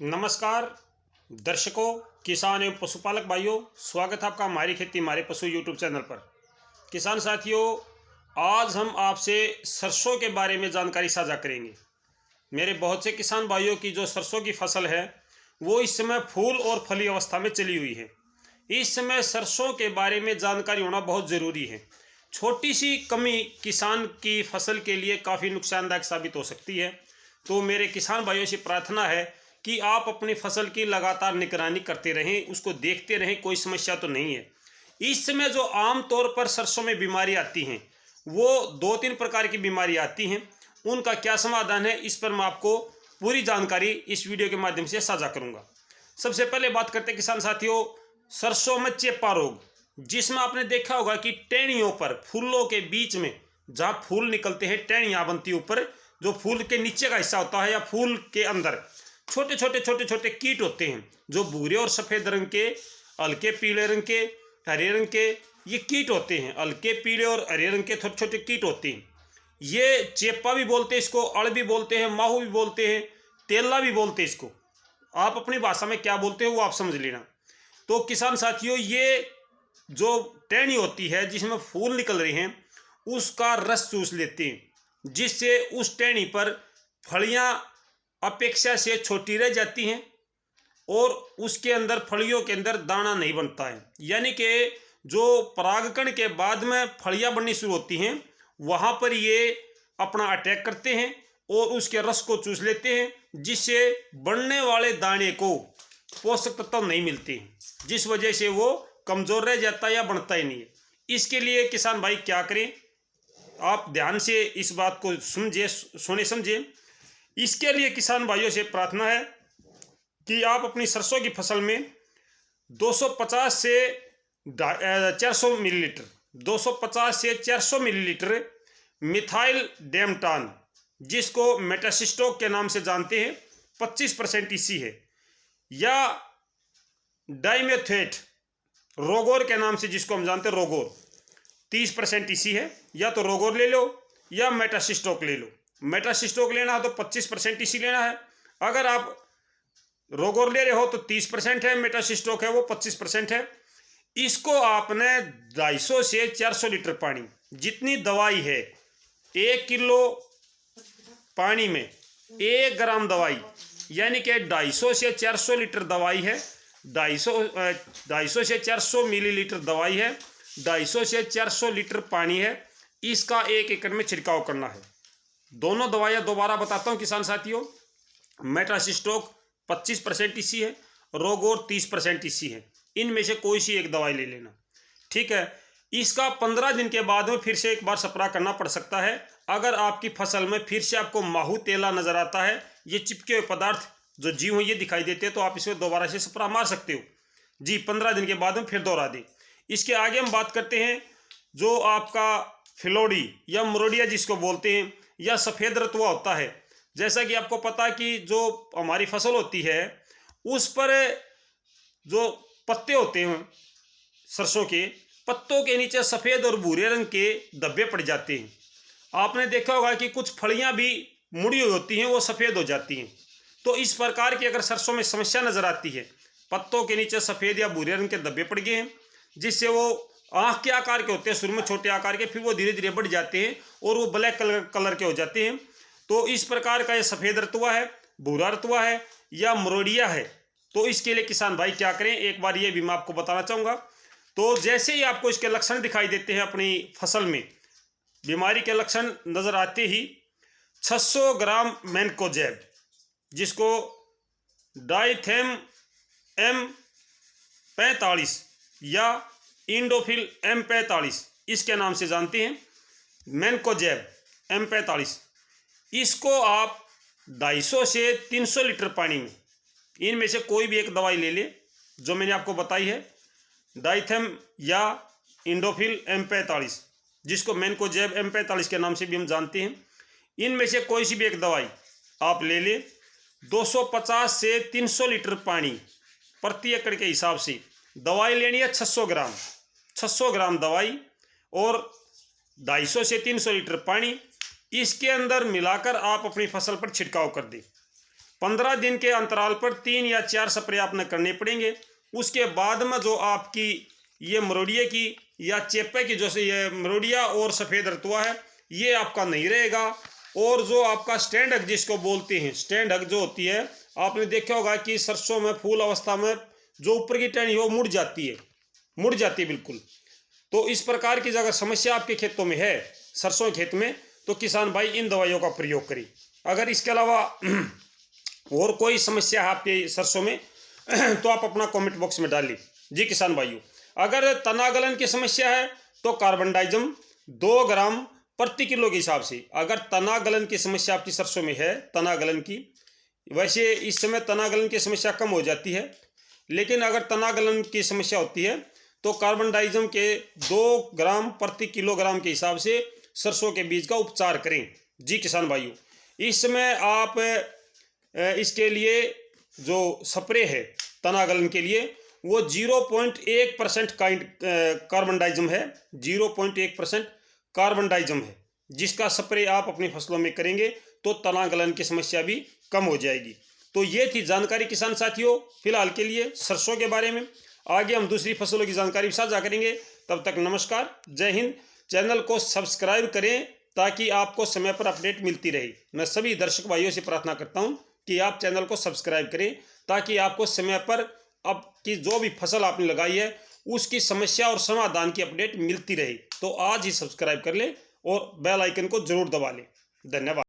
नमस्कार दर्शकों, किसान एवं पशुपालक भाइयों, स्वागत है आपका हमारी खेती हमारे पशु यूट्यूब चैनल पर। किसान साथियों, आज हम आपसे सरसों के बारे में जानकारी साझा करेंगे। मेरे बहुत से किसान भाइयों की जो सरसों की फसल है वो इस समय फूल और फली अवस्था में चली हुई है। इस समय सरसों के बारे में जानकारी होना बहुत ज़रूरी है। छोटी सी कमी किसान की फसल के लिए काफ़ी नुकसानदायक साबित हो सकती है। तो मेरे किसान भाइयों से प्रार्थना है कि आप अपनी फसल की लगातार निगरानी करते रहें, उसको देखते रहें, कोई समस्या तो नहीं है। इस समय जो आम तौर पर सरसों में बीमारी आती हैं वो 2-3 प्रकार की बीमारी आती हैं। उनका क्या समाधान है, इस पर मैं आपको पूरी जानकारी इस वीडियो के माध्यम से साझा करूंगा। सबसे पहले बात करते हैं किसान साथियों, सरसों में चेपा रोग, जिसमें आपने देखा होगा कि टहनियों पर, फूलों के बीच में जहाँ फूल निकलते हैं, टहनियाँ बनती है ऊपर, जो फूल के नीचे का हिस्सा होता है या फूल के अंदर छोटे छोटे कीट होते हैं, जो भूरे और सफ़ेद रंग के, हल्के पीले रंग के, हरे रंग के ये कीट होते हैं। हल्के पीले और हरे रंग के छोटे छोटे कीट होते हैं। ये चेपा भी बोलते हैं इसको, अड़ भी बोलते हैं, माहू भी बोलते हैं, तेला भी बोलते हैं इसको। आप अपनी भाषा में क्या बोलते हो वो आप समझ लेना। तो किसान साथियों, ये जो टहनी होती है जिसमें फूल निकल रहे हैं उसका रस चूस लेते हैं, जिससे उस टहनी पर फलियां अपेक्षा से छोटी रह जाती हैं और उसके अंदर, फलियों के अंदर दाना नहीं बनता है। यानी कि जो परागकण के बाद में फलियां बननी शुरू होती हैं वहाँ पर ये अपना अटैक करते हैं और उसके रस को चूस लेते हैं, जिससे बढ़ने वाले दाने को पोषक तत्व नहीं मिलते हैं, जिस वजह से वो कमज़ोर रह जाता है या बढ़ता ही नहीं है। इसके लिए किसान भाई क्या करें, आप ध्यान से इस बात को सुने समझे। इसके लिए किसान भाइयों से प्रार्थना है कि आप अपनी सरसों की फसल में 250 से 400 मिलीलीटर 250 से 400 मिलीलीटर मिथाइल डेमटान, जिसको मेटासिस्टोक के नाम से जानते हैं, 25% ईसी है, या डाइमेथेट रोगोर के नाम से जिसको हम जानते हैं रोगोर, 30% ईसी है। या तो रोगोर ले लो या मेटासिस्टोक ले लो। मेटासिस्टोक लेना है तो 25% ईसी लेना है। अगर आप रोगोर ले रहे हो तो 30% है, मेटासिस्टोक है वो 25% है। इसको आपने 250 से 400 लीटर पानी, जितनी दवाई है 1 किलो पानी में 1 ग्राम दवाई, यानी कि 250 से 400 लीटर दवाई है, 250 से 400 मिलीलीटर दवाई है, 250 से 400 लीटर पानी है, इसका 1 एकड़ में छिड़काव करना है। दोनों दवाइयाँ दोबारा बताता हूँ किसान साथियों। मेटासिस्टोक 25% ईसी है, रोगोर 30% ईसी है। इनमें से कोई सी एक दवाई ले लेना, ठीक है। इसका 15 दिन के बाद में फिर से एक बार स्प्रे करना पड़ सकता है। अगर आपकी फसल में फिर से आपको माहू तेला नजर आता है, ये चिपके हुए पदार्थ जो जीव हो ये दिखाई देते हैं, तो आप इसमें दोबारा से स्प्रे मार सकते हो जी। 15 दिन के बाद में फिर दोहरा दें। इसके आगे हम बात करते हैं जो आपका फिलोडी या मुरोडिया जिसको बोलते हैं, या सफ़ेद रतुआ होता है। जैसा कि आपको पता कि जो हमारी फसल होती है उस पर जो पत्ते होते हैं, सरसों के पत्तों के नीचे सफ़ेद और भूरे रंग के धब्बे पड़ जाते हैं। आपने देखा होगा कि कुछ फलियां भी मुड़ी हुई होती हैं, वो सफ़ेद हो जाती हैं। तो इस प्रकार की अगर सरसों में समस्या नज़र आती है, पत्तों के नीचे सफ़ेद या भूरे रंग के धब्बे पड़ गए हैं, जिससे वो आँख के आकार के होते हैं, शुरू में छोटे आकार के, फिर वो धीरे धीरे बढ़ जाते हैं और वो ब्लैक कलर के हो जाते हैं। तो इस प्रकार का ये सफ़ेद रतुआ है, भूरा रतुआ है या मुरोडिया है। तो इसके लिए किसान भाई क्या करें, एक बार ये भी मैं आपको बताना चाहूँगा। तो जैसे ही आपको इसके लक्षण दिखाई देते हैं, अपनी फसल में बीमारी के लक्षण नज़र आते ही 600 ग्राम मैनकोजेब, जिसको डाइथेम M45 या इंडोफिल M45 इसके नाम से जानते हैं, मैनकोजेब M45, इसको आप 250 से 300 लीटर पानी में, इनमें से कोई भी एक दवाई ले ले जो मैंने आपको बताई है, डाइथेम या इंडोफिल M45 जिसको मैनकोजेब M45 के नाम से भी हम जानते हैं, इनमें से कोई सी भी एक दवाई आप ले ले। 250 से 300 लीटर पानी प्रति एकड़ के हिसाब से दवाई लेनी है। 600 ग्राम दवाई और 250 से 300 लीटर पानी, इसके अंदर मिलाकर आप अपनी फसल पर छिड़काव कर दें। 15 दिन के अंतराल पर 3 या 4 स्प्रे आपने करने पड़ेंगे। उसके बाद में जो आपकी ये मरोड़िए की या चेपे की जो ये मरोड़िया और सफ़ेद रतुआ है ये आपका नहीं रहेगा। और जो आपका स्टैंड हग जिसको बोलते हैं, स्टैंड हग जो होती है, आपने देखा होगा कि सरसों में फूल अवस्था में जो ऊपर की टहनी वो मुड़ जाती है बिल्कुल। तो इस प्रकार की अगर समस्या आपके खेतों में है, सरसों खेत में, तो किसान भाई इन दवाइयों का प्रयोग करें। अगर इसके अलावा और कोई समस्या है आपके सरसों में तो आप अपना कमेंट बॉक्स में डालिए। जी किसान भाइयों, अगर तना गलन की समस्या है तो कार्बनडाइजम 2 ग्राम प्रति किलो के हिसाब से, अगर तना गलन की समस्या आपकी सरसों में है, तना गलन की, वैसे इस समय तना गलन की समस्या कम हो जाती है, लेकिन अगर तना गलन की समस्या होती है तो कार्बनडाइजम के 2 ग्राम प्रति किलोग्राम के हिसाब से सरसों के बीज का उपचार करें। जी किसान भाइयों, इस समय आप इसके लिए जो स्प्रे है तना गलन के लिए वो 0.1% कार्बनडाइजम है, 0.1% कार्बनडाइजम है, जिसका स्प्रे आप अपनी फसलों में करेंगे तो तना गलन की समस्या भी कम हो जाएगी। तो ये थी जानकारी किसान साथियों फिलहाल के लिए सरसों के बारे में। आगे हम दूसरी फसलों की जानकारी साझा करेंगे। तब तक नमस्कार, जय हिंद। चैनल को सब्सक्राइब करें ताकि आपको समय पर अपडेट मिलती रहे। मैं सभी दर्शक भाइयों से प्रार्थना करता हूं कि आप चैनल को सब्सक्राइब करें ताकि आपको समय पर अब की जो भी फसल आपने लगाई है उसकी समस्या और समाधान की अपडेट मिलती रहे। तो आज ही सब्सक्राइब कर लें और बेल आइकन को जरूर दबा लें। धन्यवाद।